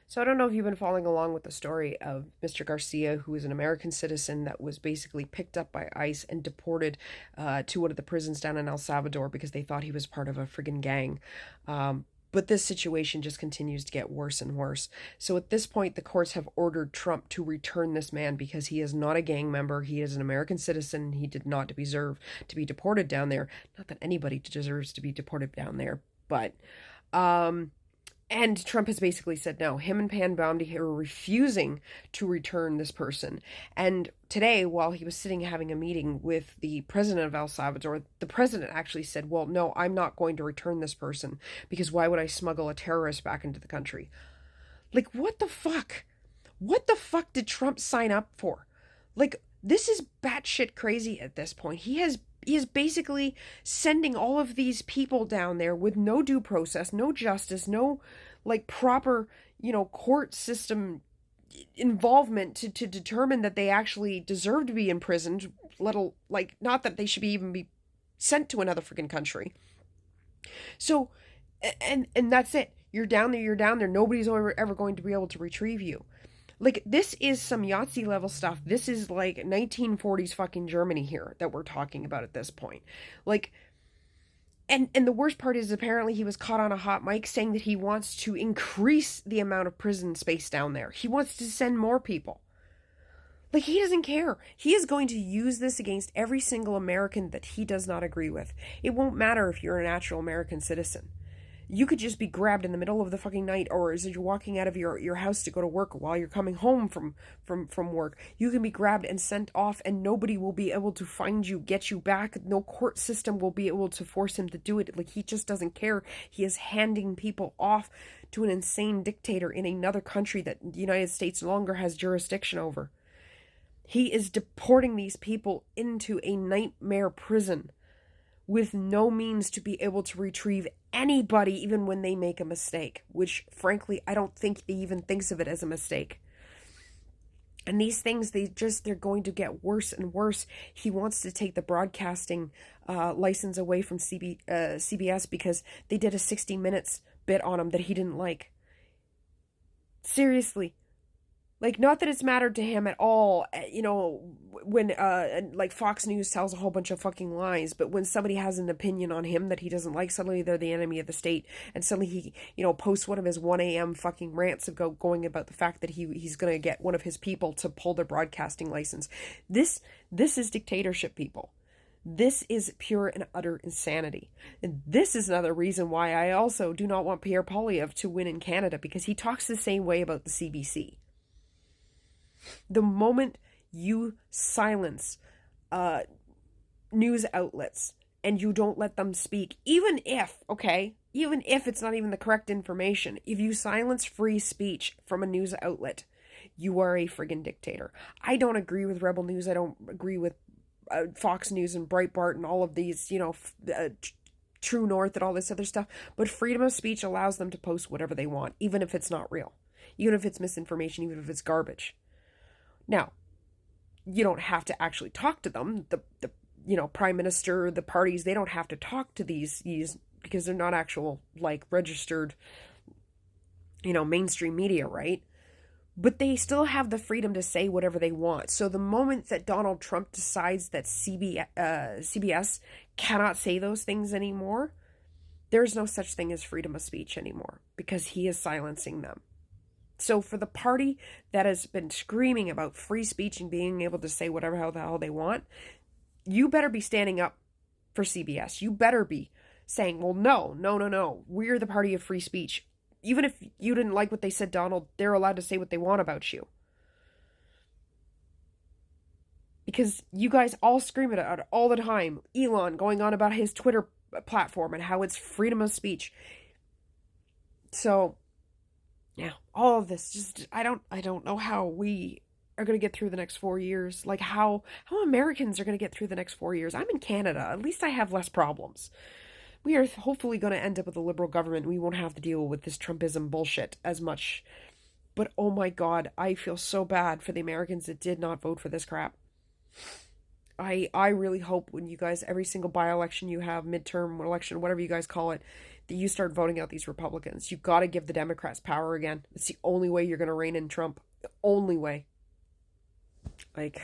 So I don't know if you've been following along with the story of Mr. Garcia, who is an American citizen that was basically picked up by ICE and deported to one of the prisons down in El Salvador because they thought he was part of a friggin' gang. But this situation just continues to get worse and worse. So at this point, the courts have ordered Trump to return this man because he is not a gang member. He is an American citizen. He did not deserve to be deported down there. Not that anybody deserves to be deported down there, but and Trump has basically said no. Him and Pan Bounty are refusing to return this person. And today, while he was sitting having a meeting with the president of El Salvador, the president actually said, well, no, I'm not going to return this person because why would I smuggle a terrorist back into the country? Like, what the fuck? What the fuck did Trump sign up for? Like, this is batshit crazy at this point. He is basically sending all of these people down there with no due process, no justice, no like proper, court system involvement to determine that they actually deserve to be imprisoned, like not that they should even be sent to another freaking country. So and that's it. You're down there, Nobody's ever going to be able to retrieve you. Like, this is some Yahtzee level stuff. This is like 1940s fucking Germany here that we're talking about at this point. Like, and the worst part is apparently he was caught on a hot mic saying that he wants to increase the amount of prison space down there. He wants to send more people. Like, he doesn't care. He is going to use this against every single American that he does not agree with. It won't matter if you're a natural American citizen. You could just be grabbed in the middle of the fucking night, or as you're walking out of your house to go to work, or while you're coming home from work. You can be grabbed and sent off, and nobody will be able to find you, get you back. No court system will be able to force him to do it. Like, he just doesn't care. He is handing people off to an insane dictator in another country that the United States no longer has jurisdiction over. He is deporting these people into a nightmare prison with no means to be able to retrieve anybody even when they make a mistake, which frankly I don't think he even thinks of it as a mistake. And these things, they're going to get worse and worse. He wants to take the broadcasting license away from CBS because they did a 60 Minutes bit on him that he didn't like. Seriously. Like, not that it's mattered to him at all, when, like, Fox News tells a whole bunch of fucking lies, but when somebody has an opinion on him that he doesn't like, suddenly they're the enemy of the state, and suddenly he, posts one of his 1 a.m. fucking rants going about the fact that he's gonna get one of his people to pull their broadcasting license. This is dictatorship, people. This is pure and utter insanity. And this is another reason why I also do not want Pierre Poilievre to win in Canada, because he talks the same way about the CBC. The moment you silence news outlets and you don't let them speak, even if it's not even the correct information, if you silence free speech from a news outlet, you are a friggin' dictator. I don't agree with Rebel News. I don't agree with Fox News and Breitbart and all of these, True North and all this other stuff. But freedom of speech allows them to post whatever they want, even if it's not real, even if it's misinformation, even if it's garbage. Now, you don't have to actually talk to them. The prime minister, the parties, they don't have to talk to these because they're not actual, like, registered, mainstream media, right? But they still have the freedom to say whatever they want. So the moment that Donald Trump decides that CBS cannot say those things anymore, there's no such thing as freedom of speech anymore because he is silencing them. So for the party that has been screaming about free speech and being able to say whatever the hell they want, you better be standing up for CBS. You better be saying, well, no. We're the party of free speech. Even if you didn't like what they said, Donald, they're allowed to say what they want about you. Because you guys all scream it out all the time. Elon going on about his Twitter platform and how it's freedom of speech. So yeah, all of this, just, I don't know how we are going to get through the next 4 years. Like, how Americans are going to get through the next 4 years. I'm in Canada. At least I have less problems. We are hopefully going to end up with a liberal government. We won't have to deal with this Trumpism bullshit as much. But oh my God, I feel so bad for the Americans that did not vote for this crap. I really hope when you guys, every single by-election you have, midterm election, whatever you guys call it, that you start voting out these Republicans. You got to give the Democrats power again. It's the only way you're going to rein in Trump. The only way. Like,